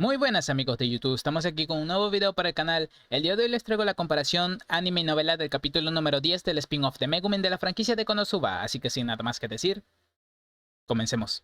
Muy buenas amigos de YouTube, estamos aquí con un nuevo video para el canal. El día de hoy les traigo la comparación anime y novela del capítulo número 10 del spin-off de Megumin de la franquicia de Konosuba, así que sin nada más que decir, comencemos.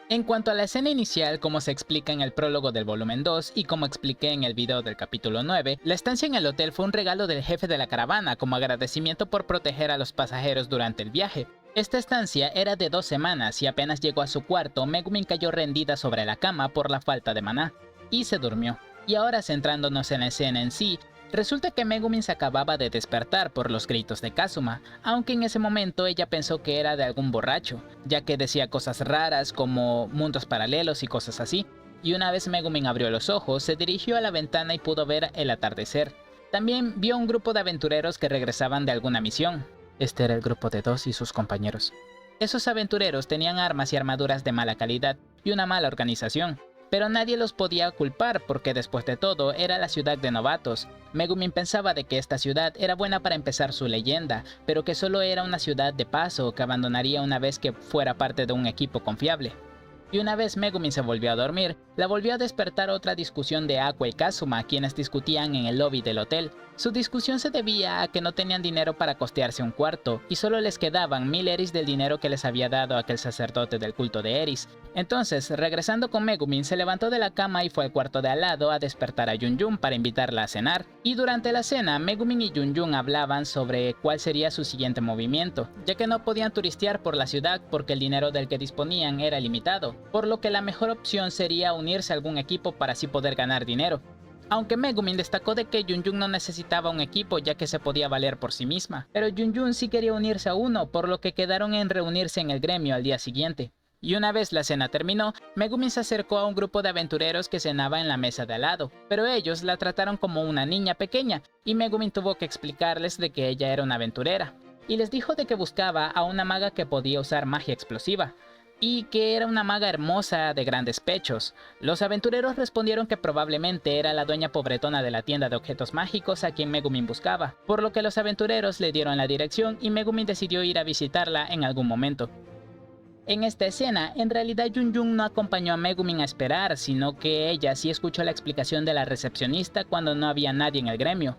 En cuanto a la escena inicial, como se explica en el prólogo del volumen 2 y como expliqué en el video del capítulo 9, la estancia en el hotel fue un regalo del jefe de la caravana como agradecimiento por proteger a los pasajeros durante el viaje. Esta estancia era de 2 semanas y apenas llegó a su cuarto, Megumin cayó rendida sobre la cama por la falta de maná, y se durmió. Y ahora centrándonos en la escena en sí, resulta que Megumin se acababa de despertar por los gritos de Kazuma, aunque en ese momento ella pensó que era de algún borracho, ya que decía cosas raras como mundos paralelos y cosas así. Y una vez Megumin abrió los ojos, se dirigió a la ventana y pudo ver el atardecer. También vio un grupo de aventureros que regresaban de alguna misión. Este era el grupo de Dos y sus compañeros. Esos aventureros tenían armas y armaduras de mala calidad y una mala organización. Pero nadie los podía culpar porque después de todo era la ciudad de novatos. Megumin pensaba de que esta ciudad era buena para empezar su leyenda, pero que solo era una ciudad de paso que abandonaría una vez que fuera parte de un equipo confiable. Y una vez Megumin se volvió a dormir, la volvió a despertar otra discusión de Aqua y Kazuma, quienes discutían en el lobby del hotel. Su discusión se debía a que no tenían dinero para costearse un cuarto, y solo les quedaban 1000 eris del dinero que les había dado aquel sacerdote del culto de Eris. Entonces, regresando con Megumin, se levantó de la cama y fue al cuarto de al lado a despertar a Yun para invitarla a cenar. Y durante la cena, Megumin y Yun hablaban sobre cuál sería su siguiente movimiento, ya que no podían turistear por la ciudad porque el dinero del que disponían era limitado, por lo que la mejor opción sería unirse a algún equipo para así poder ganar dinero. Aunque Megumin destacó de que Yun no necesitaba un equipo ya que se podía valer por sí misma, pero Yun sí quería unirse a uno, por lo que quedaron en reunirse en el gremio al día siguiente. Y una vez la cena terminó, Megumin se acercó a un grupo de aventureros que cenaba en la mesa de al lado, pero ellos la trataron como una niña pequeña, y Megumin tuvo que explicarles de que ella era una aventurera, y les dijo de que buscaba a una maga que podía usar magia explosiva, y que era una maga hermosa de grandes pechos. Los aventureros respondieron que probablemente era la dueña pobretona de la tienda de objetos mágicos a quien Megumin buscaba, por lo que los aventureros le dieron la dirección y Megumin decidió ir a visitarla en algún momento. En esta escena, en realidad Yun no acompañó a Megumin a esperar, sino que ella sí escuchó la explicación de la recepcionista cuando no había nadie en el gremio.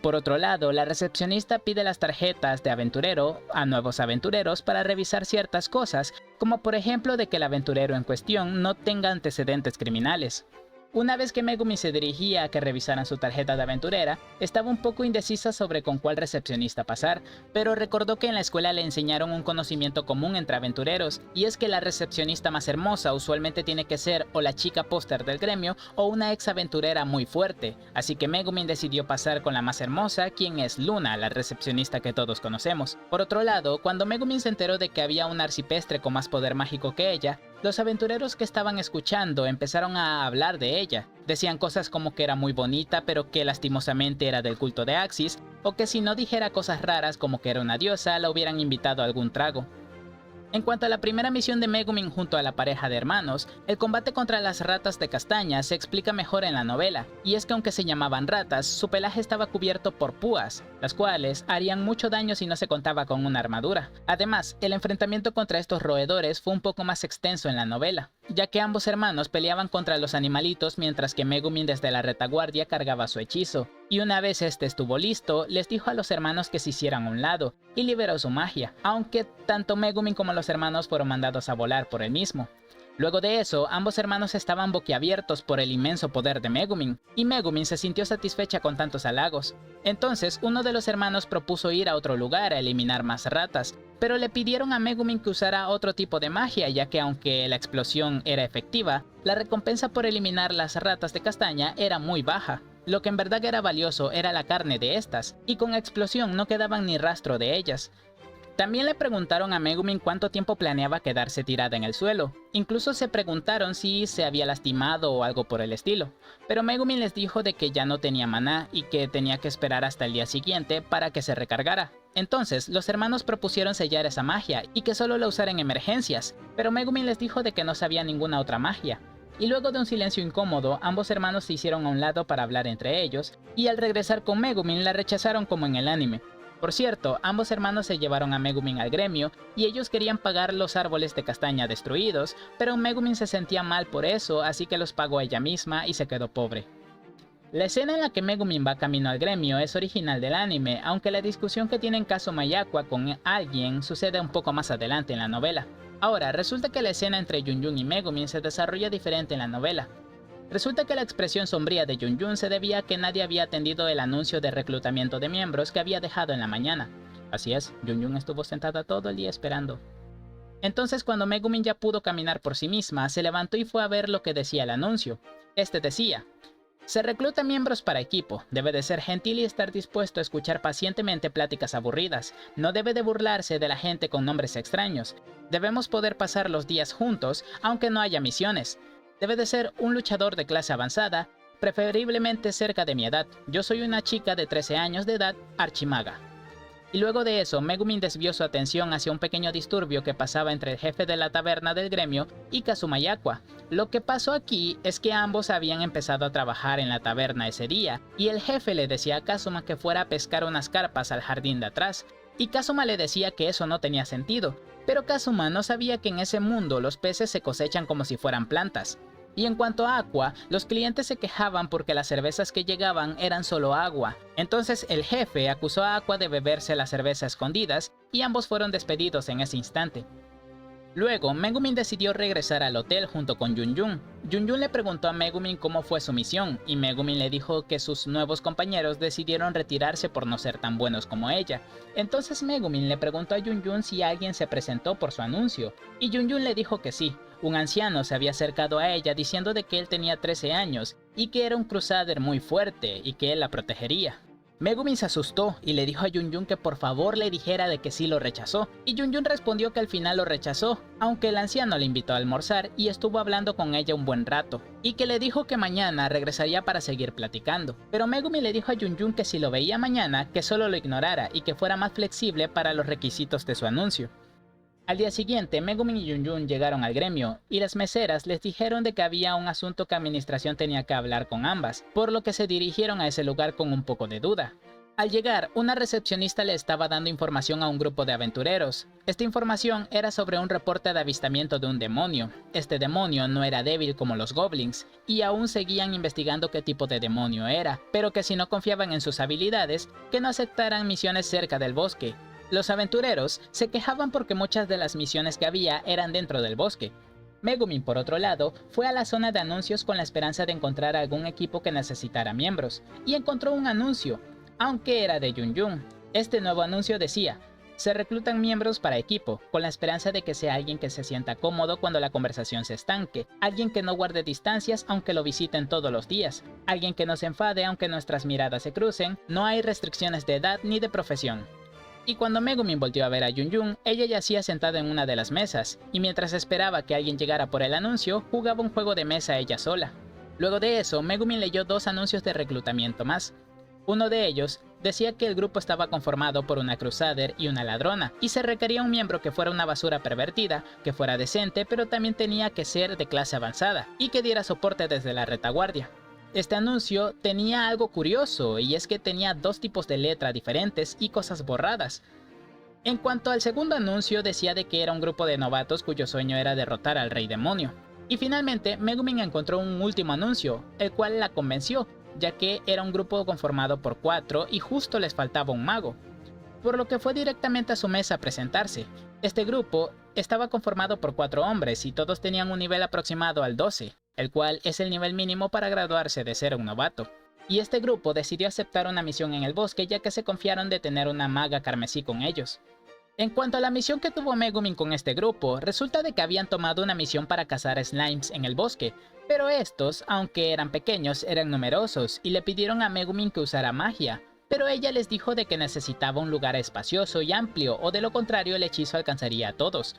Por otro lado, la recepcionista pide las tarjetas de aventurero a nuevos aventureros para revisar ciertas cosas, como por ejemplo de que el aventurero en cuestión no tenga antecedentes criminales. Una vez que Megumin se dirigía a que revisaran su tarjeta de aventurera, estaba un poco indecisa sobre con cuál recepcionista pasar, pero recordó que en la escuela le enseñaron un conocimiento común entre aventureros, y es que la recepcionista más hermosa usualmente tiene que ser o la chica póster del gremio o una ex aventurera muy fuerte, así que Megumin decidió pasar con la más hermosa, quien es Luna, la recepcionista que todos conocemos. Por otro lado, cuando Megumin se enteró de que había un arcipreste con más poder mágico que ella, los aventureros que estaban escuchando empezaron a hablar de ella. Decían cosas como que era muy bonita pero que lastimosamente era del culto de Axis, o que si no dijera cosas raras como que era una diosa, la hubieran invitado a algún trago. En cuanto a la primera misión de Megumin junto a la pareja de hermanos, el combate contra las ratas de castaña se explica mejor en la novela, y es que aunque se llamaban ratas, su pelaje estaba cubierto por púas, las cuales harían mucho daño si no se contaba con una armadura. Además, el enfrentamiento contra estos roedores fue un poco más extenso en la novela, ya que ambos hermanos peleaban contra los animalitos mientras que Megumin desde la retaguardia cargaba su hechizo, y una vez este estuvo listo, les dijo a los hermanos que se hicieran a un lado, y liberó su magia, aunque tanto Megumin como los hermanos fueron mandados a volar por él mismo. Luego de eso, ambos hermanos estaban boquiabiertos por el inmenso poder de Megumin, y Megumin se sintió satisfecha con tantos halagos. Entonces, uno de los hermanos propuso ir a otro lugar a eliminar más ratas, pero le pidieron a Megumin que usara otro tipo de magia, ya que aunque la explosión era efectiva, la recompensa por eliminar las ratas de castaña era muy baja. Lo que en verdad era valioso era la carne de estas, y con explosión no quedaban ni rastro de ellas. También le preguntaron a Megumin cuánto tiempo planeaba quedarse tirada en el suelo. Incluso se preguntaron si se había lastimado o algo por el estilo. Pero Megumin les dijo de que ya no tenía maná y que tenía que esperar hasta el día siguiente para que se recargara. Entonces, los hermanos propusieron sellar esa magia y que solo la usara en emergencias, pero Megumin les dijo de que no sabía ninguna otra magia. Y luego de un silencio incómodo, ambos hermanos se hicieron a un lado para hablar entre ellos, y al regresar con Megumin la rechazaron como en el anime. Por cierto, ambos hermanos se llevaron a Megumin al gremio y ellos querían pagar los árboles de castaña destruidos, pero Megumin se sentía mal por eso, así que los pagó ella misma y se quedó pobre. La escena en la que Megumin va camino al gremio es original del anime, aunque la discusión que tienen Kazuma y Aqua con alguien sucede un poco más adelante en la novela. Ahora, resulta que la escena entre Yun y Megumin se desarrolla diferente en la novela. Resulta que la expresión sombría de Yun se debía a que nadie había atendido el anuncio de reclutamiento de miembros que había dejado en la mañana. Así es, Yun estuvo sentada todo el día esperando. Entonces cuando Megumin ya pudo caminar por sí misma, se levantó y fue a ver lo que decía el anuncio. Este decía: se recluta miembros para equipo, debe de ser gentil y estar dispuesto a escuchar pacientemente pláticas aburridas, no debe de burlarse de la gente con nombres extraños, debemos poder pasar los días juntos aunque no haya misiones. Debe de ser un luchador de clase avanzada, preferiblemente cerca de mi edad. Yo soy una chica de 13 años de edad, archimaga. Y luego de eso, Megumin desvió su atención hacia un pequeño disturbio que pasaba entre el jefe de la taberna del gremio y Kazuma y Aqua. Lo que pasó aquí es que ambos habían empezado a trabajar en la taberna ese día, y el jefe le decía a Kazuma que fuera a pescar unas carpas al jardín de atrás, y Kazuma le decía que eso no tenía sentido, pero Kazuma no sabía que en ese mundo los peces se cosechan como si fueran plantas. Y en cuanto a Aqua, los clientes se quejaban porque las cervezas que llegaban eran solo agua. Entonces el jefe acusó a Aqua de beberse la cerveza a escondidas y ambos fueron despedidos en ese instante. Luego, Megumin decidió regresar al hotel junto con Yun. Yun le preguntó a Megumin cómo fue su misión, y Megumin le dijo que sus nuevos compañeros decidieron retirarse por no ser tan buenos como ella. Entonces Megumin le preguntó a Yun si alguien se presentó por su anuncio, y Yun le dijo que sí. Un anciano se había acercado a ella diciendo de que él tenía 13 años, y que era un crusader muy fuerte, y que él la protegería. Megumin se asustó y le dijo a Yun que por favor le dijera de que sí lo rechazó, y Yun respondió que al final lo rechazó, aunque el anciano le invitó a almorzar y estuvo hablando con ella un buen rato, y que le dijo que mañana regresaría para seguir platicando. Pero Megumin le dijo a Yun que si lo veía mañana, que solo lo ignorara y que fuera más flexible para los requisitos de su anuncio. Al día siguiente, Megumin y Yun llegaron al gremio, y las meseras les dijeron de que había un asunto que administración tenía que hablar con ambas, por lo que se dirigieron a ese lugar con un poco de duda. Al llegar, una recepcionista le estaba dando información a un grupo de aventureros. Esta información era sobre un reporte de avistamiento de un demonio. Este demonio no era débil como los goblins, y aún seguían investigando qué tipo de demonio era, pero que si no confiaban en sus habilidades, que no aceptaran misiones cerca del bosque. Los aventureros se quejaban porque muchas de las misiones que había eran dentro del bosque. Megumin, por otro lado, fue a la zona de anuncios con la esperanza de encontrar algún equipo que necesitara miembros, y encontró un anuncio, aunque era de Yun. Este nuevo anuncio decía: se reclutan miembros para equipo, con la esperanza de que sea alguien que se sienta cómodo cuando la conversación se estanque, alguien que no guarde distancias aunque lo visiten todos los días, alguien que no se enfade aunque nuestras miradas se crucen, no hay restricciones de edad ni de profesión. Y cuando Megumin volvió a ver a Yun, ella yacía sentada en una de las mesas, y mientras esperaba que alguien llegara por el anuncio, jugaba un juego de mesa ella sola. Luego de eso, Megumin leyó 2 anuncios de reclutamiento más. Uno de ellos decía que el grupo estaba conformado por una crusader y una ladrona, y se requería un miembro que fuera una basura pervertida, que fuera decente, pero también tenía que ser de clase avanzada, y que diera soporte desde la retaguardia. Este anuncio tenía algo curioso, y es que tenía 2 tipos de letra diferentes y cosas borradas. En cuanto al segundo anuncio, decía de que era un grupo de novatos cuyo sueño era derrotar al rey demonio. Y finalmente, Megumin encontró un último anuncio, el cual la convenció, ya que era un grupo conformado por 4 y justo les faltaba un mago. Por lo que fue directamente a su mesa a presentarse. Este grupo estaba conformado por 4 hombres y todos tenían un nivel aproximado al 12. El cual es el nivel mínimo para graduarse de ser un novato. Y este grupo decidió aceptar una misión en el bosque ya que se confiaron de tener una maga carmesí con ellos. En cuanto a la misión que tuvo Megumin con este grupo, resulta de que habían tomado una misión para cazar slimes en el bosque, pero estos, aunque eran pequeños, eran numerosos y le pidieron a Megumin que usara magia, pero ella les dijo de que necesitaba un lugar espacioso y amplio o de lo contrario el hechizo alcanzaría a todos.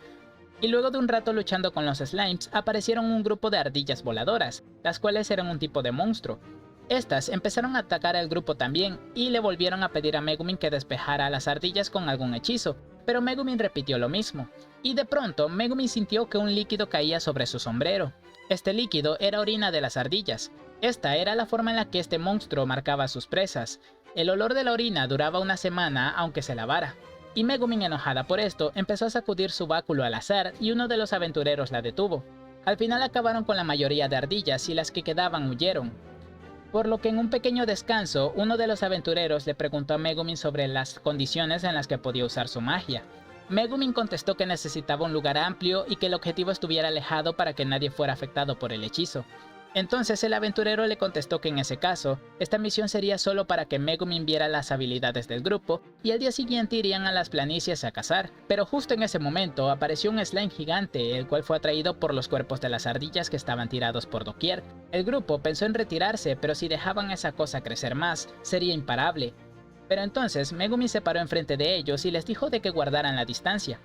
Y luego de un rato luchando con los slimes, aparecieron un grupo de ardillas voladoras, las cuales eran un tipo de monstruo. Estas empezaron a atacar al grupo también, y le volvieron a pedir a Megumin que despejara a las ardillas con algún hechizo, pero Megumin repitió lo mismo. Y de pronto, Megumin sintió que un líquido caía sobre su sombrero. Este líquido era orina de las ardillas. Esta era la forma en la que este monstruo marcaba a sus presas. El olor de la orina duraba una semana aunque se lavara. Y Megumin, enojada por esto, empezó a sacudir su báculo al azar y uno de los aventureros la detuvo. Al final acabaron con la mayoría de ardillas y las que quedaban huyeron. Por lo que en un pequeño descanso, uno de los aventureros le preguntó a Megumin sobre las condiciones en las que podía usar su magia. Megumin contestó que necesitaba un lugar amplio y que el objetivo estuviera alejado para que nadie fuera afectado por el hechizo. Entonces el aventurero le contestó que en ese caso, esta misión sería solo para que Megumin viera las habilidades del grupo y al día siguiente irían a las planicies a cazar. Pero justo en ese momento apareció un slime gigante, el cual fue atraído por los cuerpos de las ardillas que estaban tirados por doquier. El grupo pensó en retirarse, pero si dejaban esa cosa crecer más, sería imparable. Pero entonces Megumin se paró enfrente de ellos y les dijo de que guardaran la distancia.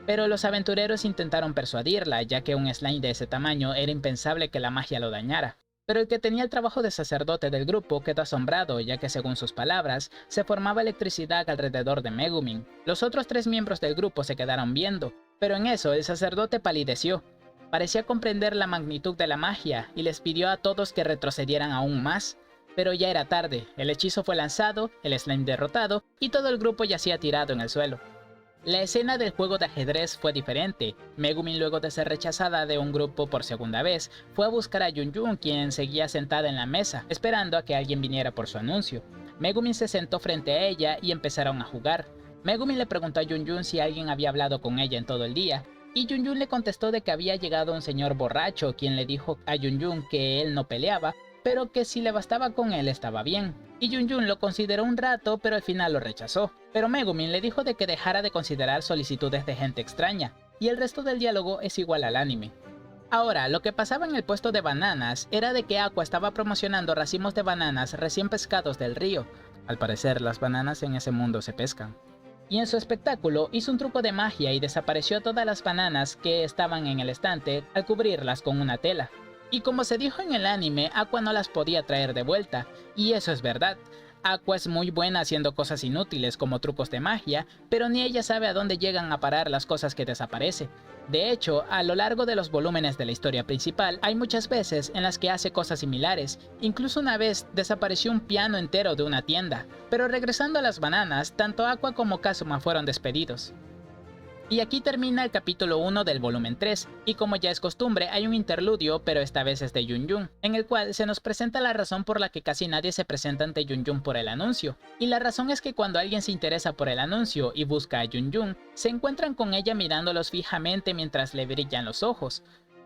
Pero los aventureros intentaron persuadirla, ya que un slime de ese tamaño era impensable que la magia lo dañara. Pero el que tenía el trabajo de sacerdote del grupo quedó asombrado, ya que según sus palabras, se formaba electricidad alrededor de Megumin. Los otros 3 miembros del grupo se quedaron viendo, pero en eso el sacerdote palideció. Parecía comprender la magnitud de la magia y les pidió a todos que retrocedieran aún más. Pero ya era tarde, el hechizo fue lanzado, el slime derrotado y todo el grupo yacía tirado en el suelo. La escena del juego de ajedrez fue diferente. Megumin, luego de ser rechazada de un grupo por segunda vez, fue a buscar a Yun-Yun, quien seguía sentada en la mesa, esperando a que alguien viniera por su anuncio. Megumin se sentó frente a ella y empezaron a jugar. Megumin le preguntó a Yun-Yun si alguien había hablado con ella en todo el día, y Yun-Yun le contestó de que había llegado un señor borracho, quien le dijo a Yun-Yun que él no peleaba, pero que si le bastaba con él estaba bien. Y Yun-Yun lo consideró un rato, pero al final lo rechazó. Pero Megumin le dijo de que dejara de considerar solicitudes de gente extraña, y el resto del diálogo es igual al anime. Ahora, lo que pasaba en el puesto de bananas era de que Aqua estaba promocionando racimos de bananas recién pescados del río. Al parecer, las bananas en ese mundo se pescan. Y en su espectáculo hizo un truco de magia y desapareció todas las bananas que estaban en el estante al cubrirlas con una tela. Y como se dijo en el anime, Aqua no las podía traer de vuelta, y eso es verdad. Aqua es muy buena haciendo cosas inútiles como trucos de magia, pero ni ella sabe a dónde llegan a parar las cosas que desaparecen. De hecho, a lo largo de los volúmenes de la historia principal, hay muchas veces en las que hace cosas similares. Incluso una vez desapareció un piano entero de una tienda. Pero regresando a las bananas, tanto Aqua como Kazuma fueron despedidos. Y aquí termina el capítulo 1 del volumen 3, y como ya es costumbre hay un interludio, pero esta vez es de Yun-Yun, en el cual se nos presenta la razón por la que casi nadie se presenta ante Yun-Yun por el anuncio. Y la razón es que cuando alguien se interesa por el anuncio y busca a Yun-Yun, se encuentran con ella mirándolos fijamente mientras le brillan los ojos,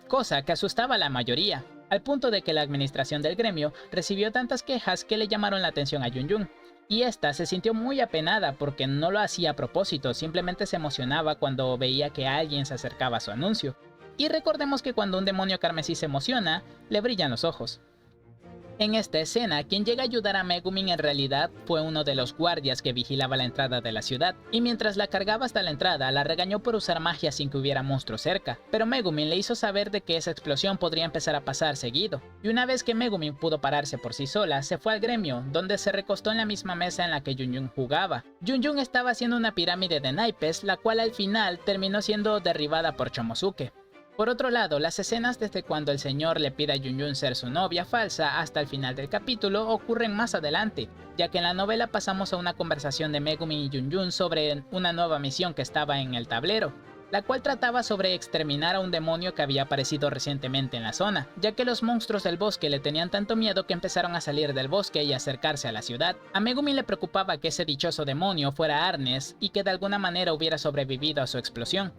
cosa que asustaba a la mayoría, al punto de que la administración del gremio recibió tantas quejas que le llamaron la atención a Yun-Yun. Y esta se sintió muy apenada porque no lo hacía a propósito, simplemente se emocionaba cuando veía que alguien se acercaba a su anuncio. Y recordemos que cuando un demonio carmesí se emociona, le brillan los ojos. En esta escena, quien llega a ayudar a Megumin en realidad fue uno de los guardias que vigilaba la entrada de la ciudad, y mientras la cargaba hasta la entrada, la regañó por usar magia sin que hubiera monstruos cerca, pero Megumin le hizo saber de que esa explosión podría empezar a pasar seguido, y una vez que Megumin pudo pararse por sí sola, se fue al gremio, donde se recostó en la misma mesa en la que Yun-Yun jugaba. Yun-Yun estaba haciendo una pirámide de naipes, la cual al final terminó siendo derribada por Chomosuke. Por otro lado, las escenas desde cuando el señor le pide a Yun-Yun ser su novia falsa hasta el final del capítulo ocurren más adelante, ya que en la novela pasamos a una conversación de Megumin y Yun-Yun sobre una nueva misión que estaba en el tablero, la cual trataba sobre exterminar a un demonio que había aparecido recientemente en la zona, ya que los monstruos del bosque le tenían tanto miedo que empezaron a salir del bosque y acercarse a la ciudad. A Megumin le preocupaba que ese dichoso demonio fuera Arnes y que de alguna manera hubiera sobrevivido a su explosión.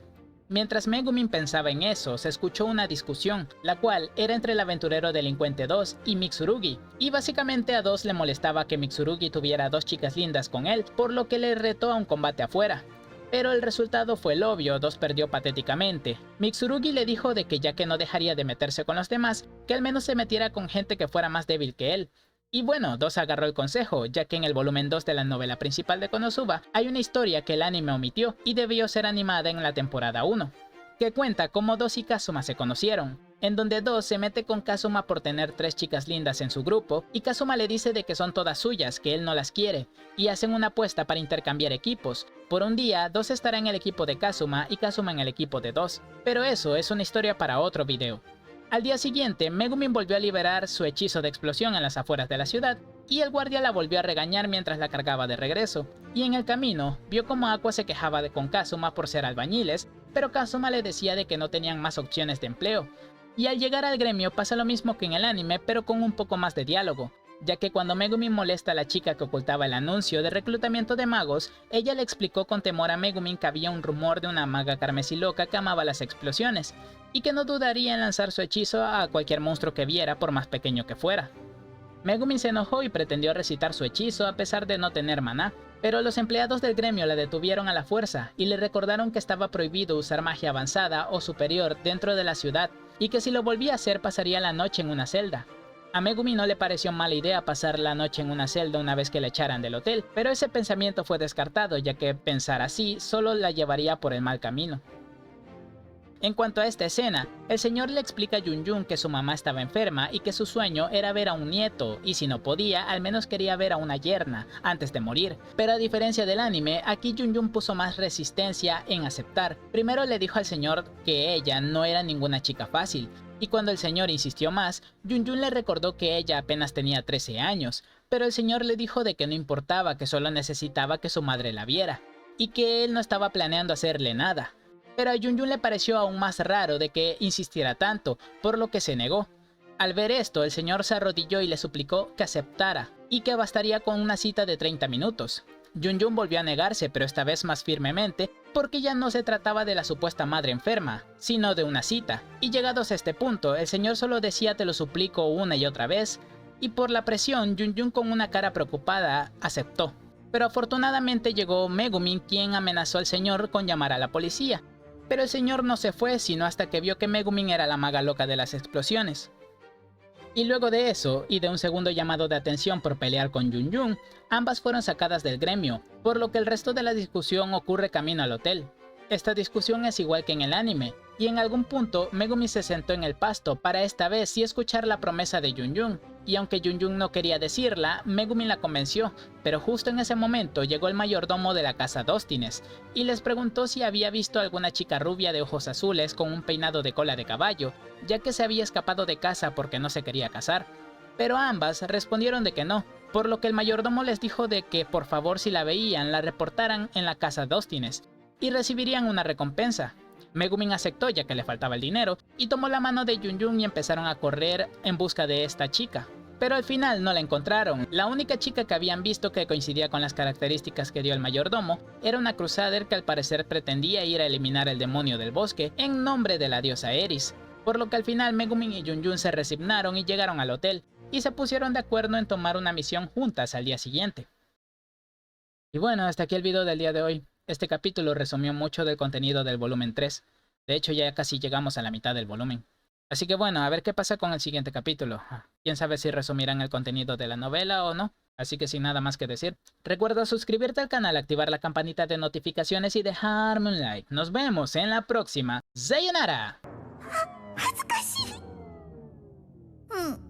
Mientras Megumin pensaba en eso, se escuchó una discusión, la cual era entre el aventurero delincuente 2 y Mitsurugi, y básicamente a 2 le molestaba que Mitsurugi tuviera 2 chicas lindas con él, por lo que le retó a un combate afuera. Pero el resultado fue el obvio, 2 perdió patéticamente. Mitsurugi le dijo de que ya que no dejaría de meterse con los demás, que al menos se metiera con gente que fuera más débil que él. Y bueno, 2 agarró el consejo, ya que en el volumen 2 de la novela principal de Konosuba hay una historia que el anime omitió y debió ser animada en la temporada 1, que cuenta cómo 2 y Kazuma se conocieron, en donde 2 se mete con Kazuma por tener 3 chicas lindas en su grupo, y Kazuma le dice de que son todas suyas, que él no las quiere, y hacen una apuesta para intercambiar equipos. Por un día, 2 estará en el equipo de Kazuma y Kazuma en el equipo de 2, pero eso es una historia para otro video. Al día siguiente, Megumin volvió a liberar su hechizo de explosión en las afueras de la ciudad, y el guardia la volvió a regañar mientras la cargaba de regreso, y en el camino vio como Aqua se quejaba con Kazuma por ser albañiles, pero Kazuma le decía de que no tenían más opciones de empleo. Y al llegar al gremio pasa lo mismo que en el anime, pero con un poco más de diálogo, ya que cuando Megumin molesta a la chica que ocultaba el anuncio de reclutamiento de magos, ella le explicó con temor a Megumin que había un rumor de una maga carmesí loca que amaba las explosiones, y que no dudaría en lanzar su hechizo a cualquier monstruo que viera por más pequeño que fuera. Megumin se enojó y pretendió recitar su hechizo a pesar de no tener maná, pero los empleados del gremio la detuvieron a la fuerza y le recordaron que estaba prohibido usar magia avanzada o superior dentro de la ciudad, y que si lo volvía a hacer pasaría la noche en una celda. A Megumin no le pareció mala idea pasar la noche en una celda una vez que la echaran del hotel, pero ese pensamiento fue descartado, ya que pensar así solo la llevaría por el mal camino. En cuanto a esta escena, el señor le explica a Yun que su mamá estaba enferma y que su sueño era ver a un nieto, y si no podía, al menos quería ver a una yerna antes de morir. Pero a diferencia del anime, aquí Yun puso más resistencia en aceptar. Primero le dijo al señor que ella no era ninguna chica fácil, y cuando el señor insistió más, Yun le recordó que ella apenas tenía 13 años, pero el señor le dijo de que no importaba, que solo necesitaba que su madre la viera, y que él no estaba planeando hacerle nada. Pero a Yun le pareció aún más raro de que insistiera tanto, por lo que se negó. Al ver esto, el señor se arrodilló y le suplicó que aceptara, y que bastaría con una cita de 30 minutos. Yun volvió a negarse, pero esta vez más firmemente, porque ya no se trataba de la supuesta madre enferma, sino de una cita. Y llegados a este punto, el señor solo decía te lo suplico una y otra vez, y por la presión, Yun con una cara preocupada aceptó. Pero afortunadamente llegó Megumin, quien amenazó al señor con llamar a la policía. Pero el señor no se fue sino hasta que vio que Megumin era la maga loca de las explosiones. Y luego de eso, y de un segundo llamado de atención por pelear con Yun, ambas fueron sacadas del gremio, por lo que el resto de la discusión ocurre camino al hotel. Esta discusión es igual que en el anime, y en algún punto Megumin se sentó en el pasto para esta vez sí escuchar la promesa de Yun, y aunque Yun no quería decirla, Megumin la convenció, pero justo en ese momento llegó el mayordomo de la casa Dóstines, y les preguntó si había visto alguna chica rubia de ojos azules con un peinado de cola de caballo, ya que se había escapado de casa porque no se quería casar. Pero ambas respondieron de que no, por lo que el mayordomo les dijo de que por favor si la veían la reportaran en la casa Dóstines, y recibirían una recompensa. Megumin aceptó ya que le faltaba el dinero, y tomó la mano de Yun y empezaron a correr en busca de esta chica. Pero al final no la encontraron. La única chica que habían visto que coincidía con las características que dio el mayordomo era una crusader que al parecer pretendía ir a eliminar el demonio del bosque en nombre de la diosa Eris, por lo que al final Megumin y Yun se resignaron y llegaron al hotel, y se pusieron de acuerdo en tomar una misión juntas al día siguiente. Y bueno, hasta aquí el video del día de hoy. Este capítulo resumió mucho del contenido del volumen 3. De hecho, ya casi llegamos a la mitad del volumen. Así que bueno, a ver qué pasa con el siguiente capítulo. Quién sabe si resumirán el contenido de la novela o no. Así que sin nada más que decir, recuerda suscribirte al canal, activar la campanita de notificaciones y dejarme un like. Nos vemos en la próxima. ¡Sayonara! 恥ずかしい。うん。